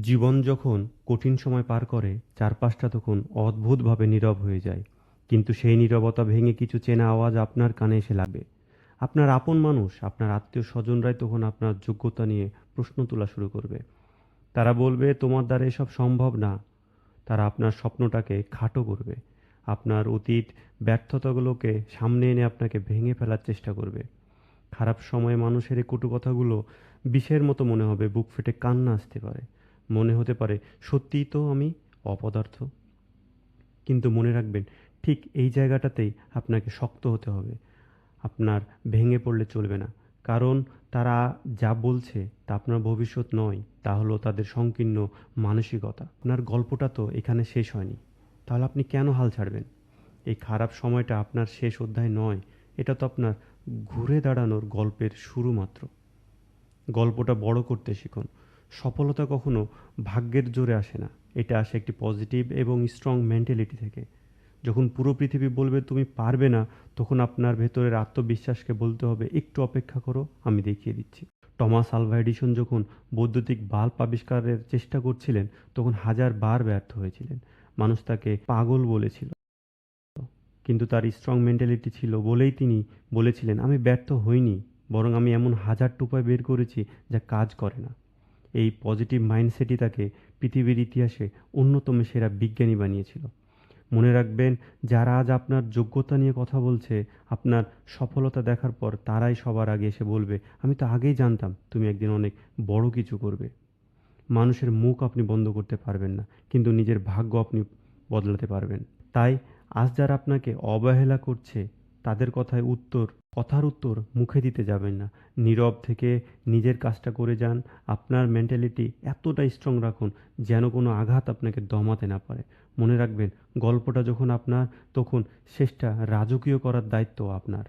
জীবন যখন কঠিন সময় পার করে, চারপাশটা তখন অদ্ভুতভাবে নীরব হয়ে যায়। কিন্তু সেই নীরবতা ভেঙে কিছু চেনা আওয়াজ আপনার কানে এসে লাগবে। আপনার আপন মানুষ, আপনার আত্মীয়-স্বজনরাই তখন আপনার যোগ্যতা নিয়ে প্রশ্ন তোলা শুরু করবে। তারা বলবে, "তোমার দ্বারা এসব সম্ভব না।" তারা আপনার স্বপ্নটাকে খাটো করবে। আপনার অতীত ব্যর্থতাগুলোকে সামনে এনে আপনাকে ভেঙে ফেলার চেষ্টা করবে। খারাপ সময়ে মানুষের এই কটু কথাগুলো বিষের মতো মনে হবে, বুক ফেটে কান্না আসতে পারে। মনে হতে পারে, সত্যিই তো আমি অপদার্থ। কিন্তু মনে রাখবেন, ঠিক এই জায়গাটাতেই আপনাকে শক্ত হতে হবে। আপনার ভেঙে পড়লে চলবে না। কারণ তারা যা বলছে তা আপনার ভবিষ্যৎ নয়, তা হলো তাদের সংকীর্ণ মানসিকতা। আপনার গল্পটা তো এখানে শেষ হয়নি। তাহলে আপনি কেন হাল ছাড়বেন? এই খারাপ সময়টা আপনার শেষ অধ্যায় নয়, এটা তো আপনার ঘুরে দাঁড়ানোর গল্পের শুরু মাত্র। গল্পটা বড় করতে শিখুন। সফলতা কখনো ভাগ্যের জোরে আসে না, এটা আসে একটি পজিটিভ এবং স্ট্রং মেন্টালিটি থেকে। যখন পুরো পৃথিবী বলবে তুমি পারবে না, তখন আপনার ভেতরের আত্মবিশ্বাসকে বলতে হবে, একটু অপেক্ষা করো, আমি দেখিয়ে দিচ্ছি। টমাস আলভা এডিসন যখন বৈদ্যুতিক বাল্ব আবিষ্কারের চেষ্টা করছিলেন, তখন হাজার বার ব্যর্থ হয়েছিলেন। মানুষ তাকে পাগল বলেছিল, কিন্তু তার স্ট্রং মেন্টালিটি ছিল বলেই তিনি বলেছিলেন, আমি ব্যর্থ হইনি, বরং আমি এমন হাজারটা উপায় বের করেছি যা কাজ করে না। এই পজিটিভ মাইন্ডসেটই তাকে পৃথিবীর ইতিহাসে অন্যতম সেরা বিজ্ঞানী বানিয়েছিল। মনে রাখবেন, যারা আজ আপনার যোগ্যতা নিয়ে কথা বলছে, আপনার সফলতা দেখার পর তারাই সবার আগে এসে বলবে, আমি তো আগেই জানতাম তুমি একদিন অনেক বড় কিছু করবে। মানুষের মুখ আপনি বন্ধ করতে পারবেন না, কিন্তু নিজের ভাগ্য আপনি বদলাতে পারবেন। তাই আজ যারা আপনাকে অবহেলা করছে, তাদের কথার উত্তর মুখে দিতে যাবেন না। নীরব থেকে নিজের কাজটা করে যান। আপনার মেন্টালিটি এতটাই স্ট্রং রাখুন যেন কোনো আঘাত আপনাকে দমাতে না পারে। মনে রাখবেন, গল্পটা যখন আপনার, তখন শেষটা রাজকীয় করার দায়িত্ব আপনার।